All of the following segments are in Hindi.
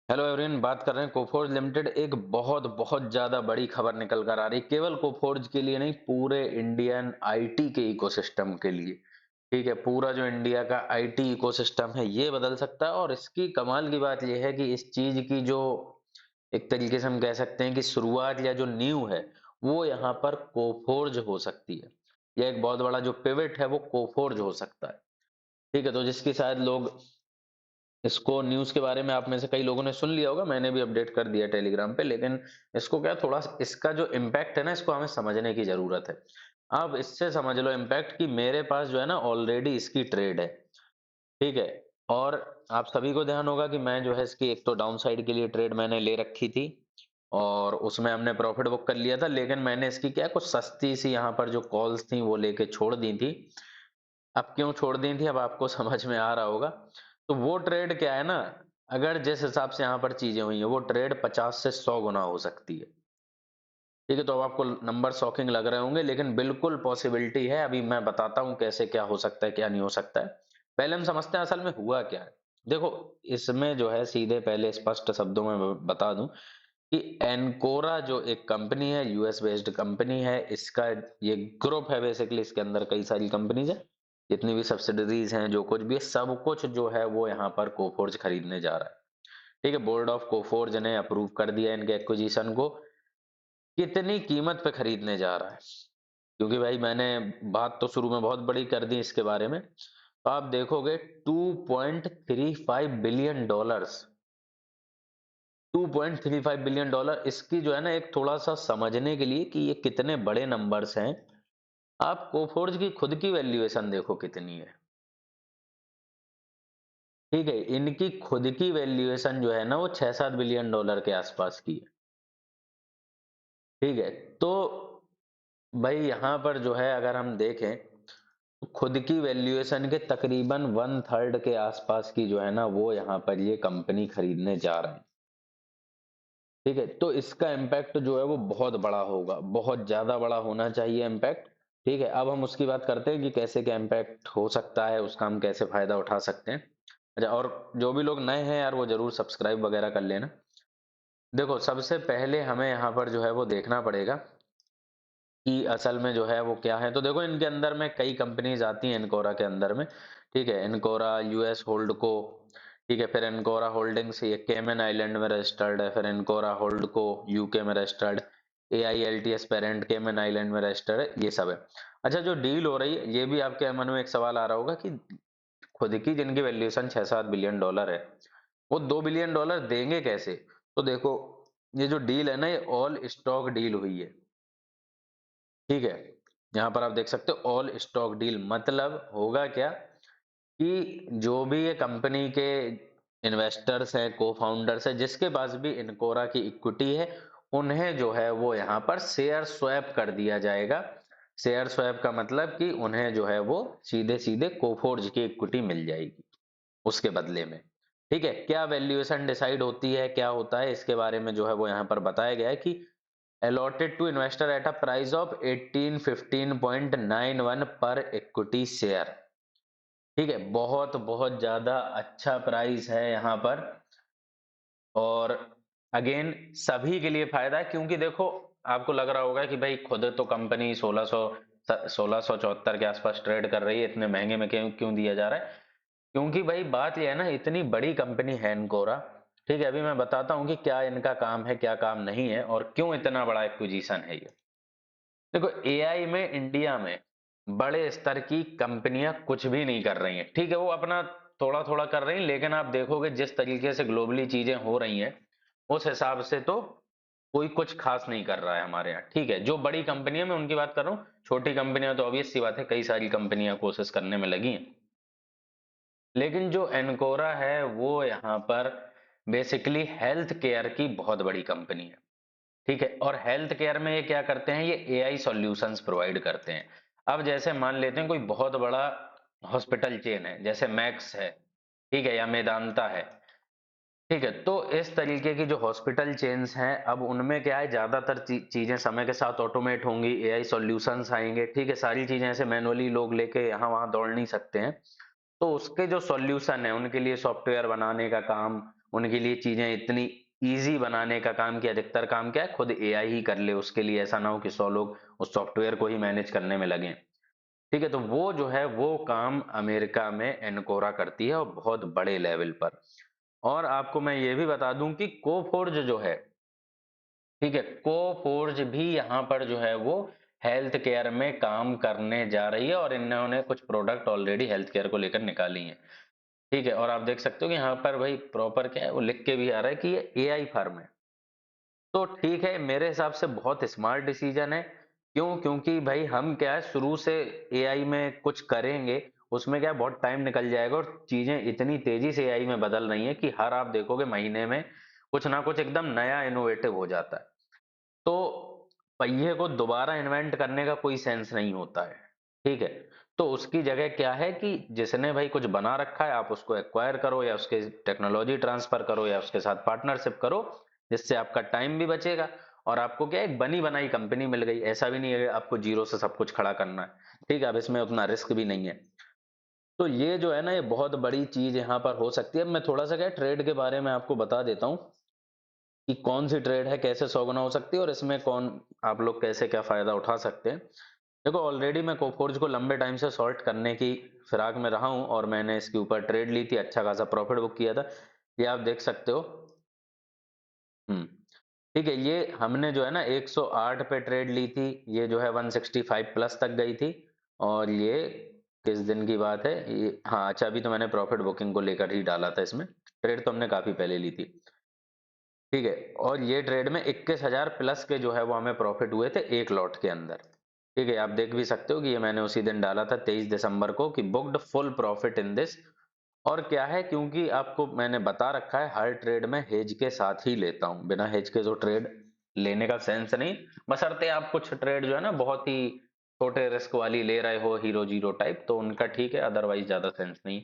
हेलो एवरीवन, बात कर रहे हैं कोफोर्ज लिमिटेड। एक बहुत बहुत ज्यादा बड़ी खबर निकल कर आ रही है, केवल कोफोर्ज के लिए नहीं, पूरे इंडियन आईटी के इकोसिस्टम के लिए। ठीक है, पूरा जो इंडिया का आईटी इकोसिस्टम है ये बदल सकता है। और इसकी कमाल की बात यह है कि इस चीज की जो एक तरीके से हम कह सकते हैं कि शुरुआत या जो नींव है वो यहाँ पर कोफोर्ज हो सकती है। यह एक बहुत बड़ा जो पिवट है वो कोफोर्ज हो सकता है। ठीक है, तो जिसकी शायद लोग इसको न्यूज़ के बारे में आप में से कई लोगों ने सुन लिया होगा, मैंने भी अपडेट कर दिया टेलीग्राम पे। लेकिन इसको क्या थोड़ा इसका जो इम्पैक्ट है ना, इसको हमें समझने की जरूरत है। आप इससे समझ लो इम्पैक्ट कि मेरे पास जो है ना ऑलरेडी इसकी ट्रेड है। ठीक है, और आप सभी को ध्यान होगा कि मैं जो है इसकी एक तो डाउन साइड के लिए ट्रेड मैंने ले रखी थी और उसमें हमने प्रॉफिट बुक कर लिया था। लेकिन मैंने इसकी क्या कुछ सस्ती सी यहाँ पर जो कॉल्स थी वो लेके छोड़ दी थी। अब क्यों छोड़ दी थी अब आपको समझ में आ रहा होगा। तो वो ट्रेड क्या है ना, अगर जिस हिसाब से यहाँ पर चीजें हुई हैं वो ट्रेड 50 से 100 गुना हो सकती है। ठीक है, तो अब आपको नंबर शॉकिंग लग रहे होंगे लेकिन बिल्कुल पॉसिबिलिटी है। अभी मैं बताता हूँ कैसे क्या हो सकता है क्या नहीं हो सकता है। पहले हम समझते हैं असल में हुआ क्या है। देखो, इसमें जो है सीधे पहले स्पष्ट शब्दों में बता दूं कि एनकोरा जो एक कंपनी है, यूएस बेस्ड कंपनी है, इसका ये ग्रुप है। बेसिकली इसके अंदर कई सारी कंपनीज है, जितनी भी सब्सिडरीज हैं, जो कुछ भी है, सब कुछ जो है वो यहाँ पर कोफोर्ज खरीदने जा रहा है। ठीक है, बोर्ड ऑफ कोफोर्ज ने अप्रूव कर दिया इनके एक्विजिशन को। कितनी कीमत पे खरीदने जा रहा है, क्योंकि भाई मैंने बात तो शुरू में बहुत बड़ी कर दी इसके बारे में। तो आप देखोगे 2.35 बिलियन डॉलर्स, 2.35 बिलियन डॉलर। इसकी जो है ना एक थोड़ा सा समझने के लिए कि ये कितने बड़े नंबर्स हैं, आप कोफोर्ज की खुद की वैल्यूएशन देखो कितनी है। ठीक है, इनकी खुद की वैल्यूएशन जो है ना वो 6-7 बिलियन डॉलर के आसपास की है। ठीक है, तो भाई यहाँ पर जो है अगर हम देखें तो खुद की वैल्यूएशन के तकरीबन 1/3 के आसपास की जो है ना वो यहाँ पर ये कंपनी खरीदने जा रहे हैं। ठीक है, तो इसका इम्पैक्ट जो है वो बहुत बड़ा होगा, बहुत ज्यादा बड़ा होना चाहिए इम्पैक्ट। ठीक है, अब हम उसकी बात करते हैं कि कैसे क्या इम्पैक्ट हो सकता है, उसका हम कैसे फायदा उठा सकते हैं। अच्छा, और जो भी लोग नए हैं यार वो जरूर सब्सक्राइब वगैरह कर लेना। देखो, सबसे पहले हमें यहाँ पर जो है वो देखना पड़ेगा कि असल में जो है वो क्या है। तो देखो, इनके अंदर में कई कंपनीज आती हैं इनकोरा के अंदर में। ठीक है, इनकोरा यूएस होल्ड को, ठीक है, फिर इनकोरा होल्डिंग्स ये केमन आइलैंड में रजिस्टर्ड है, फिर इनकोरा होल्ड को यूके में रजिस्टर्ड, एआईएलटीएस पेरेंट केमन आइलैंड में रजिस्टर्ड है, ये सब है। अच्छा, जो डील हो रही है, ये भी आपके मन में एक सवाल आ रहा होगा कि खुद की जिनकी वैल्यूएशन 6-7 बिलियन डॉलर है, वो 2 बिलियन डॉलर देंगे कैसे। तो देखो, ये जो डील है ना ये ऑल स्टॉक डील हुई है। ठीक है, यहाँ पर आप देख सकते हो ऑल स्टॉक डील, मतलब होगा क्या कि जो भी ये कंपनी के इन्वेस्टर्स हैं, को फाउंडर्स हैं, जिसके पास भी इनकोरा की इक्विटी है, उन्हें जो है वो यहाँ पर शेयर स्वैप कर दिया जाएगा। शेयर स्वैप का मतलब कि उन्हें जो है वो सीधे सीधे कोफोर्ज की इक्विटी मिल जाएगी उसके बदले में। ठीक है, क्या वैल्यूएशन डिसाइड होती है, क्या होता है, इसके बारे में जो है वो यहाँ पर बताया गया है कि allotted to investor at a price of 1815.91 पर इक्विटी शेयर। ठीक है, बहुत बहुत ज्यादा अच्छा प्राइस है यहाँ पर। और अगेन सभी के लिए फायदा है, क्योंकि देखो आपको लग रहा होगा कि भाई खुद तो कंपनी 1674 के आसपास ट्रेड कर रही है, इतने महंगे में क्यों क्यों दिया जा रहा है। क्योंकि भाई बात यह है ना, इतनी बड़ी कंपनी है इनकोरा। ठीक है, अभी मैं बताता हूँ कि क्या इनका काम है क्या काम नहीं है और क्यों इतना बड़ा एक्विजिशन है ये। देखो, एआई में इंडिया में बड़े स्तर की कंपनियां कुछ भी नहीं कर रही हैं। ठीक है, वो अपना थोड़ा थोड़ा कर रही हैं, लेकिन आप देखोगे जिस तरीके से ग्लोबली चीजें हो रही हैं उस हिसाब से तो कोई कुछ खास नहीं कर रहा है हमारे यहाँ। ठीक है, जो बड़ी कंपनियां मैं उनकी बात कर रहा हूँ, छोटी कंपनियां तो ऑब्वियस सी बात है, कई सारी कंपनियां कोशिश करने में लगी हैं। लेकिन जो एनकोरा है वो यहाँ पर बेसिकली हेल्थ केयर की बहुत बड़ी कंपनी है। ठीक है, और हेल्थ केयर में ये क्या करते हैं, ये एआई सॉल्यूशंस प्रोवाइड करते हैं। अब जैसे मान लेते हैं कोई बहुत बड़ा हॉस्पिटल चेन है, जैसे मैक्स है, ठीक है, या मेदांता है। ठीक है, तो इस तरीके की जो हॉस्पिटल चेन्स हैं, अब उनमें क्या है, ज्यादातर चीजें समय के साथ ऑटोमेट होंगी, एआई सॉल्यूशंस आएंगे। ठीक है, सारी चीजें ऐसे मैनुअली लोग लेके यहाँ वहां दौड़ नहीं सकते हैं। तो उसके जो सॉल्यूशन है उनके लिए सॉफ्टवेयर बनाने का काम, उनके लिए चीजें इतनी इजी बनाने का काम कि अधिकतर काम क्या है खुद एआई ही कर ले, उसके लिए ऐसा ना हो कि 100 लोग उस सॉफ्टवेयर को ही मैनेज करने में लगे। ठीक है, तो वो जो है वो काम अमेरिका में एनकोरा करती है और बहुत बड़े लेवल पर। और आपको मैं ये भी बता दूं कि कोफोर्ज जो है, ठीक है, कोफोर्ज भी यहाँ पर जो है वो हेल्थ केयर में काम करने जा रही है और इन्होंने कुछ प्रोडक्ट ऑलरेडी हेल्थ केयर को लेकर निकाली हैं। ठीक है, और आप देख सकते हो कि यहाँ पर भाई प्रॉपर क्या है वो लिख के भी आ रहा है कि ये एआई फर्म है। तो ठीक है, मेरे हिसाब से बहुत स्मार्ट डिसीजन है। क्यों? क्योंकि भाई हम क्या है शुरू से एआई में कुछ करेंगे, उसमें क्या है बहुत टाइम निकल जाएगा और चीजें इतनी तेजी से एआई में बदल रही हैं कि हर आप देखोगे महीने में कुछ ना कुछ एकदम नया इनोवेटिव हो जाता है। तो पहिए को दोबारा इन्वेंट करने का कोई सेंस नहीं होता है। ठीक है, तो उसकी जगह क्या है कि जिसने भाई कुछ बना रखा है आप उसको एक्वायर करो या उसके टेक्नोलॉजी ट्रांसफर करो या उसके साथ पार्टनरशिप करो, जिससे आपका टाइम भी बचेगा और आपको क्या है एक बनी बनाई कंपनी मिल गई। ऐसा भी नहीं है कि आपको जीरो से सब कुछ खड़ा करना है। ठीक है, अब इसमें उतना रिस्क भी नहीं है। तो ये जो है ना ये बहुत बड़ी चीज यहाँ पर हो सकती है। अब मैं थोड़ा सा क्या ट्रेड के बारे में आपको बता देता हूँ कि कौन सी ट्रेड है, कैसे 100 गुना हो सकती है और इसमें कौन आप लोग कैसे क्या फायदा उठा सकते हैं। देखो ऑलरेडी मैं कोफोर्ज को लंबे टाइम से शॉर्ट करने की फिराक में रहा हूं और मैंने इसके ऊपर ट्रेड ली थी, अच्छा खासा प्रॉफिट बुक किया था। ये आप देख सकते हो। हम्म, ठीक है, ये हमने जो है ना 108 पे ट्रेड ली थी, ये जो है 165 प्लस तक गई थी। और ये किस दिन की बात है ये, हाँ अच्छा, अभी तो मैंने प्रॉफिट बुकिंग को लेकर ही डाला था, इसमें ट्रेड तो हमने काफी पहले ली थी। ठीक है, और ये ट्रेड में 21,000 प्लस के जो है वो हमें प्रॉफिट हुए थे एक लॉट के अंदर। ठीक है, आप देख भी सकते हो कि ये मैंने उसी दिन डाला था 23 दिसंबर को कि booked full profit in this. और क्या है, क्योंकि आपको मैंने बता रखा है हर ट्रेड में हेज के साथ ही लेता हूं, बिना हेज के जो ट्रेड लेने का सेंस नहीं। बशर्ते आप कुछ ट्रेड जो है ना बहुत ही छोटे रिस्क वाली ले रहे हो, हीरो जीरो टाइप, तो उनका ठीक है, अदरवाइज ज्यादा सेंस नहीं।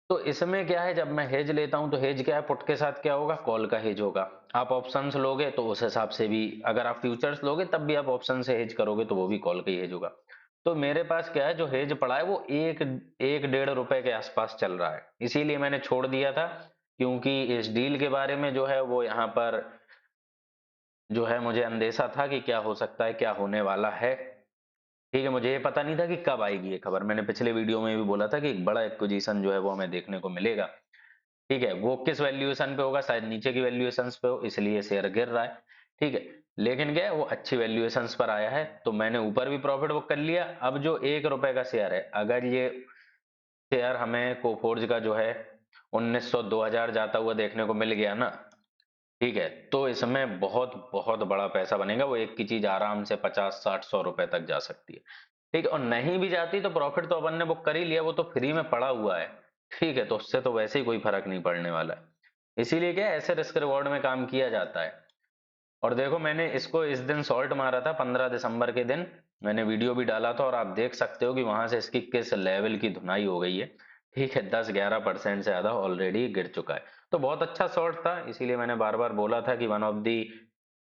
तो इसमें क्या है, जब मैं हेज लेता हूं तो हेज क्या है, पुट के साथ क्या होगा, कॉल का हेज होगा। आप ऑप्शंस लोगे तो उस हिसाब से भी, अगर आप फ्यूचर्स लोगे तब भी आप ऑप्शन से हेज करोगे तो वो भी कॉल का ही हेज होगा। तो मेरे पास क्या है, जो हेज पड़ा है वो एक एक 1.5 रुपए के आसपास चल रहा है, इसीलिए मैंने छोड़ दिया था। क्योंकि इस डील के बारे में जो है वो यहाँ पर जो है मुझे अंदेशा था कि क्या हो सकता है, क्या होने वाला है। ठीक है, मुझे ये पता नहीं था कि कब आएगी ये खबर। मैंने पिछले वीडियो में भी बोला था कि एक बड़ा एक्विजिशन जो है वो हमें देखने को मिलेगा। ठीक है, वो किस वैल्यूएशन पे होगा, शायद नीचे की वैल्यूएशंस पे हो, इसलिए शेयर गिर रहा है। ठीक है, लेकिन क्या है वो अच्छी वैल्यूएशंस पर आया है तो मैंने ऊपर भी प्रॉफिट बुक कर लिया। अब जो 1 रुपए का शेयर है, अगर ये शेयर हमें कोफोर्ज का जो है 1900 2000 जाता हुआ देखने को मिल गया ना, ठीक है, तो इसमें बहुत बहुत बड़ा पैसा बनेगा। वो एक की चीज आराम से 50 60 100 रुपए तक जा सकती है। ठीक है, और नहीं भी जाती तो प्रॉफिट तो अपन ने बुक कर ही लिया, वो तो फ्री में पड़ा हुआ है। ठीक है, तो उससे तो वैसे ही कोई फर्क नहीं पड़ने वाला है। इसीलिए क्या है, ऐसे रिस्क रिवॉर्ड में काम किया जाता है। और देखो मैंने इसको इस दिन शॉर्ट मारा था 15 दिसंबर के दिन, मैंने वीडियो भी डाला था और आप देख सकते हो कि वहां से इसकी किस लेवल की धुनाई हो गई है। ठीक है, 10-11% से ज्यादा ऑलरेडी गिर चुका है। तो बहुत अच्छा शॉर्ट था, इसीलिए मैंने बार बार बोला था कि one of the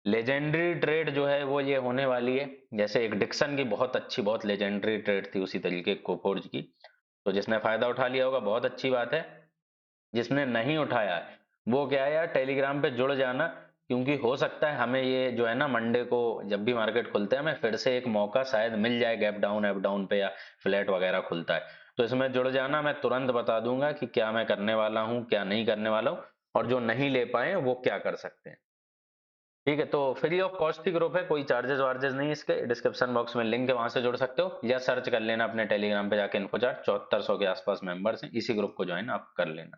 legendary trade जो है वो ये होने वाली है। जैसे एक डिक्सन की बहुत अच्छी बहुत लेजेंडरी ट्रेड थी, उसी तरीके कोफोर्ज की। तो जिसने फायदा उठा लिया होगा बहुत अच्छी बात है, जिसने नहीं उठाया है वो क्या है यार, टेलीग्राम पे जुड़ जाना। क्योंकि हो सकता है हमें ये जो है ना मंडे को जब भी मार्केट खुलते हैं हमें फिर से एक मौका शायद मिल जाए, गैप डाउन एप डाउन पे या फ्लैट वगैरह खुलता है तो इसमें जुड़ जाना। मैं तुरंत बता दूंगा कि क्या मैं करने वाला हूँ क्या नहीं करने वाला हूँ, और जो नहीं ले पाए वो क्या कर सकते हैं। ठीक है, तो free of cost he group है, कोई चार्जेस वार्जेस नहीं, इसके डिस्क्रिप्शन बॉक्स में लिंक है, वहां से जुड़ सकते हो या सर्च कर लेना अपने टेलीग्राम पे जाके, इन्फोचार्ट 7400 के आसपास मेंबर्स हैं, इसी ग्रुप को ज्वाइन आप कर लेना।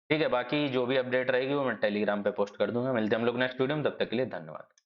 ठीक है, बाकी जो भी अपडेट रहेगी वो मैं टेलीग्राम पे पोस्ट कर दूंगा। मिलते हैं हम लोग नेक्स्ट वीडियो में, तब तक के लिए धन्यवाद।